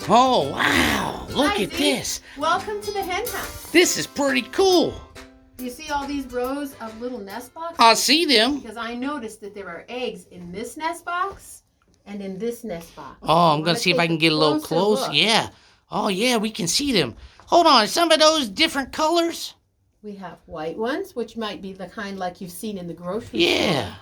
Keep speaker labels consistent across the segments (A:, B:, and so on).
A: Oh, wow. Look
B: Hi,
A: at
B: Zeke.
A: this.
B: Welcome to the hen house.
A: This is pretty cool.
B: Do you see all these rows of little nest boxes?
A: I see them.
B: Because I noticed that there are eggs in this nest box and in this nest box.
A: Oh, I'm going to see if I can get a little close. Yeah. Oh, yeah, we can see them. Hold on. Some of those different colors?
B: We have white ones, which might be the kind like you've seen in the grocery store.
A: Yeah.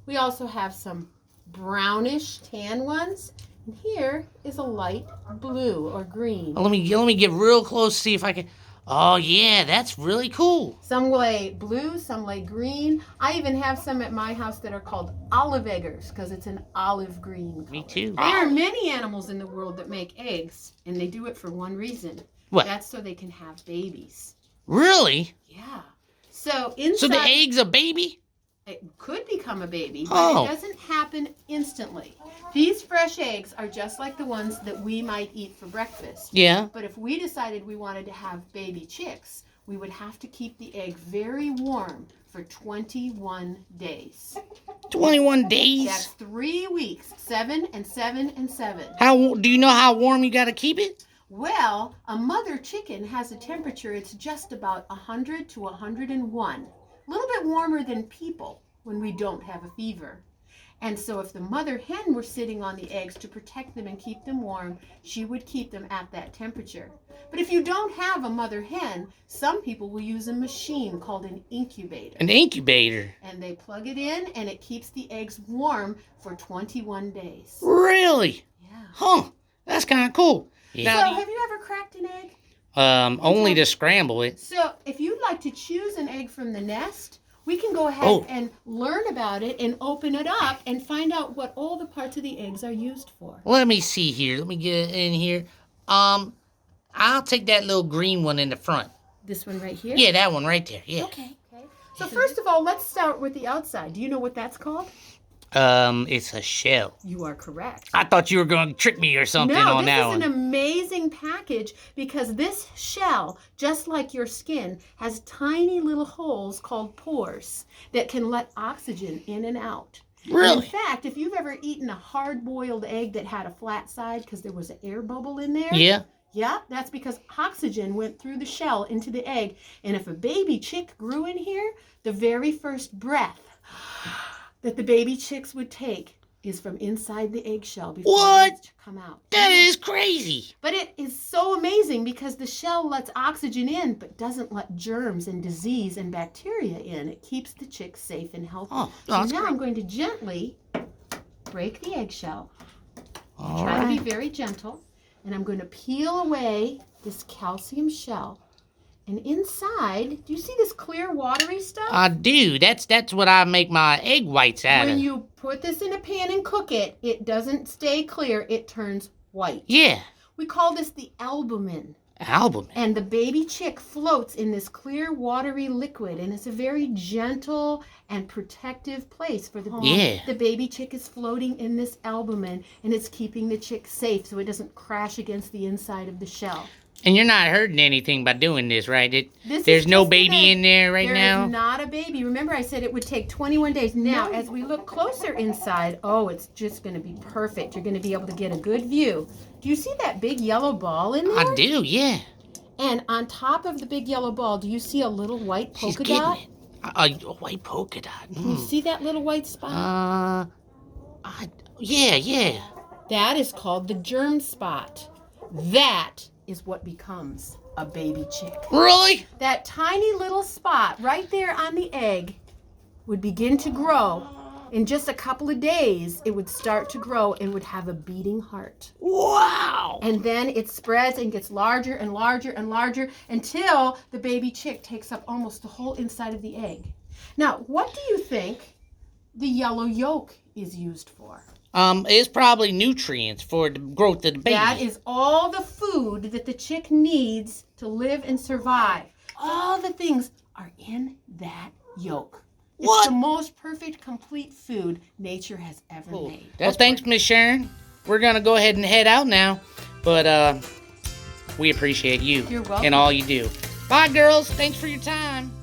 B: We also have some brownish tan ones. And here is a light blue or green.
A: Let me get real close, see if I can. Oh, yeah, that's really cool.
B: Some lay blue, some lay green. I even have some at my house that are called olive eggers because it's an olive green color.
A: Me too.
B: There are many animals in the world that make eggs, and they do it for one reason.
A: What?
B: That's so they can have babies.
A: Really?
B: Yeah. So inside,
A: So the egg's a baby?
B: it could become a baby, but
A: Oh.
B: it doesn't happen instantly. These fresh eggs are just like the ones that we might eat for breakfast.
A: Yeah.
B: But if we decided we wanted to have baby chicks, we would have to keep the egg very warm for 21 days.
A: 21 days?
B: That's 3 weeks, 7 and 7 and 7.
A: How do you know how warm you got to keep it?
B: Well, a mother chicken has a temperature, it's just about 100 to 101. A little bit warmer than people when we don't have a fever. And so if the mother hen were sitting on the eggs to protect them and keep them warm, she would keep them at that temperature. But if you don't have a mother hen, some people will use a machine called an incubator.
A: An incubator?
B: And they plug it in and it keeps the eggs warm for 21 days.
A: Really?
B: Yeah.
A: Huh. That's kind of cool.
B: So have you ever cracked an egg?
A: Only to scramble it.
B: So if you'd like to choose an egg from the nest, we can go ahead and learn about it and open it up and find out what all the parts of the eggs are used for.
A: Let me see here. Let me get in here. I'll take that little green one in the front.
B: This one right here?
A: Yeah, that one right there. Yeah.
B: Okay. So first of all, let's start with the outside. Do you know what that's called?
A: It's a shell.
B: You are correct.
A: I thought you were going to trick me or something on that one.
B: No, this is an amazing package because this shell, just like your skin, has tiny little holes called pores that can let oxygen in and out.
A: Really?
B: And in fact, if you've ever eaten a hard-boiled egg that had a flat side because there was an air bubble in there.
A: Yeah.
B: Yeah, that's because oxygen went through the shell into the egg. And if a baby chick grew in here, the very first breath that the baby chicks would take is from inside the eggshell before
A: What?
B: they come out.
A: That is crazy.
B: But it is so amazing because the shell lets oxygen in but doesn't let germs and disease and bacteria in. It keeps the chicks safe and healthy.
A: Oh,
B: so
A: that's
B: now
A: great.
B: I'm going to gently break the eggshell.
A: All
B: Try to
A: right.
B: be very gentle. And I'm going to peel away this calcium shell. And inside, do you see this clear watery stuff?
A: I do. That's what I make my egg whites out
B: When
A: of.
B: you put this in a pan and cook it, it doesn't stay clear. It turns white.
A: Yeah.
B: We call this the albumin.
A: Albumin.
B: And the baby chick floats in this clear watery liquid. And it's a very gentle and protective place for the baby.
A: Yeah.
B: The baby chick is floating in this albumin. And it's keeping the chick safe so it doesn't crash against the inside of the shell.
A: And you're not hurting anything by doing this, right?
B: This
A: There's
B: is
A: no
B: just
A: baby in there right now?
B: There is not a baby. Remember I said it would take 21 days. Now, as we look closer inside, oh, it's just going to be perfect. You're going to be able to get a good view. Do you see that big yellow ball in there?
A: I do, yeah.
B: And on top of the big yellow ball, do you see a little white
A: She's
B: polka
A: getting
B: dot?
A: it. A white polka dot.
B: You see that little white spot?
A: Yeah.
B: That is called the germ spot. That is what becomes a baby chick.
A: Really?
B: That tiny little spot right there on the egg would begin to grow. In just a couple of days, it would start to grow and would have a beating heart.
A: Wow.
B: And then it spreads and gets larger and larger and larger until the baby chick takes up almost the whole inside of the egg. Now, what do you think the yellow yolk is used for?
A: It's probably nutrients for the growth of the baby.
B: That is all the food that the chick needs to live and survive. All the things are in that yolk.
A: What?
B: It's the most perfect, complete food nature has ever made.
A: Well, thanks, Miss Sharon. We're going to go ahead and head out now. But we appreciate you
B: You're welcome.
A: and all you do. Bye, girls. Thanks for your time.